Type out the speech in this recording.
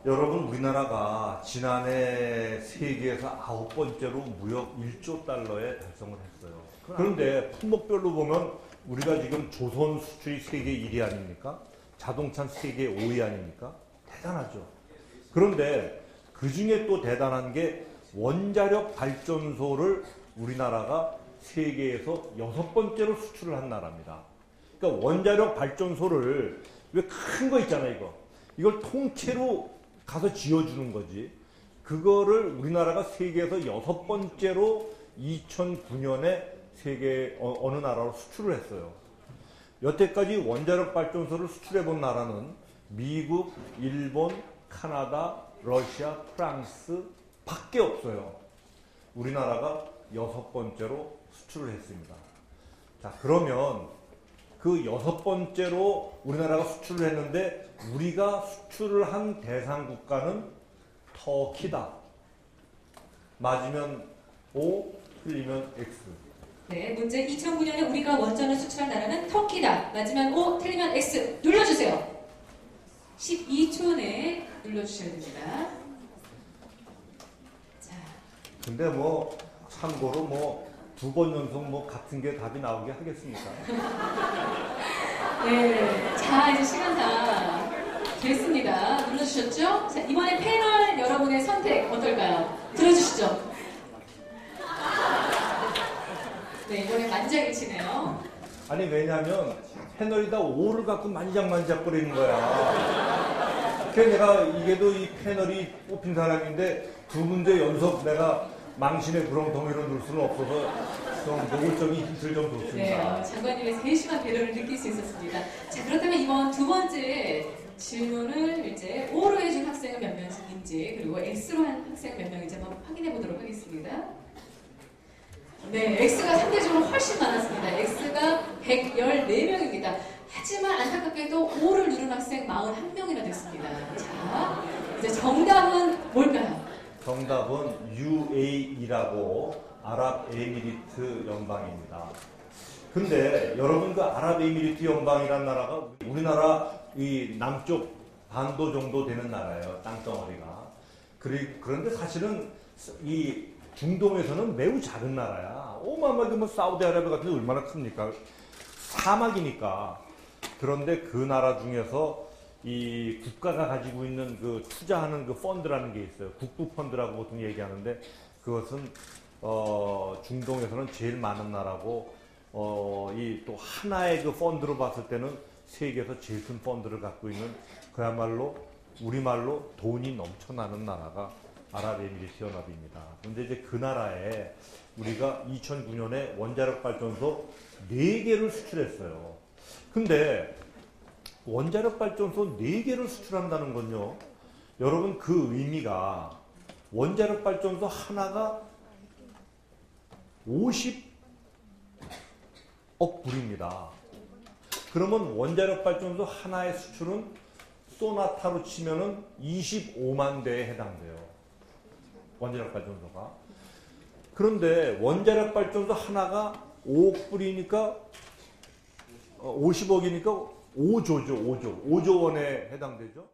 여러분, 우리나라가 지난해 세계에서 9번째로 무역 1조 달러에 달성을 했어요. 그런데 품목별로 보면 우리가 지금 조선 수출이 세계 1위 아닙니까? 자동차는 세계 5위 아닙니까? 대단하죠. 그런데 그 중에 또 대단한 게 원자력 발전소를 우리나라가 세계에서 6번째로 수출을 한 나라입니다. 그러니까 원자력 발전소를 왜 큰 거 있잖아요, 이걸 통째로 가서 지어주는 거지. 그거를 우리나라가 세계에서 6번째로 2009년에 세계 어느 나라로 수출을 했어요. 여태까지 원자력 발전소를 수출해 본 나라는 미국, 일본, 카나다, 러시아, 프랑스 밖에 없어요. 우리나라가 6번째로 수출을 했습니다. 자, 그러면 그 6번째로 우리나라가 수출을 했는데 우리가 수출을 한 대상 국가는 터키다. 맞으면 O, 틀리면 X. 네, 문제 2009년에 우리가 원전을 수출한 나라는 터키다. 맞으면 O, 틀리면 X. 눌러주세요. 12초 내에 눌러주셔야 됩니다. 자. 근데 뭐 참고로 뭐 2번 연속 뭐 같은 게 답이 나오게 하겠습니까? 네, 자 이제 시간 다 됐습니다. 눌러주셨죠? 자, 이번에 패널 여러분의 선택 어떨까요? 들어주시죠. 네, 이번에 만장일치네요. 아니, 왜냐면 패널이 다 5를 갖고 만지작만지작거리는 거야. 그래서 내가 이게도 이 패널이 뽑힌 사람인데 2문제 연속 내가 망신의 구렁텅이로 넣을 수는 없어서 좀 노골적인 힌트를 좀 줬습니다. 네, 장관님의 세심한 배려를 느낄 수 있었습니다. 자, 그렇다면 이번 두 번째 질문을 이제 O로 해준 학생은 몇 명인지 그리고 X로 한 학생은 몇 명인지 한번 확인해 보도록 하겠습니다. 네, X가 상대적으로 훨씬 많았습니다. X가 114명입니다. 하지만 안타깝게도 O를 누른 학생 41명이나 됐습니다. 자, 이제 정답은 뭘까요? 정답은 UAE라고 아랍에미리트 연방입니다. 근데 여러분, 그 아랍에미리트 연방이라는 나라가 우리나라 이 남쪽 반도 정도 되는 나라예요. 땅덩어리가. 그런데 사실은 이 중동에서는 매우 작은 나라야. 어마어마하게 뭐 사우디아라비아 같은 데 얼마나 큽니까? 사막이니까. 그런데 그 나라 중에서 이 국가가 가지고 있는 그 투자하는 그 펀드라는 게 있어요. 국부 펀드라고 보통 얘기하는데 그것은 중동에서는 제일 많은 나라고 이 또 하나의 그 펀드로 봤을 때는 세계에서 제일 큰 펀드를 갖고 있는 그야말로 우리말로 돈이 넘쳐나는 나라가 아랍에미리트 연합입니다. 그런데 이제 그 나라에 우리가 2009년에 원자력 발전소 4개를 수출했어요. 근데 원자력 발전소 4개를 수출한다는 건요, 여러분, 그 의미가 원자력 발전소 하나가 50억 불입니다. 그러면 원자력 발전소 하나의 수출은 소나타로 치면은 25만 대에 해당돼요. 원자력 발전소가. 그런데 원자력 발전소 하나가 5억 불이니까 50억이니까 5조죠, 5조. 5조 원에 해당되죠.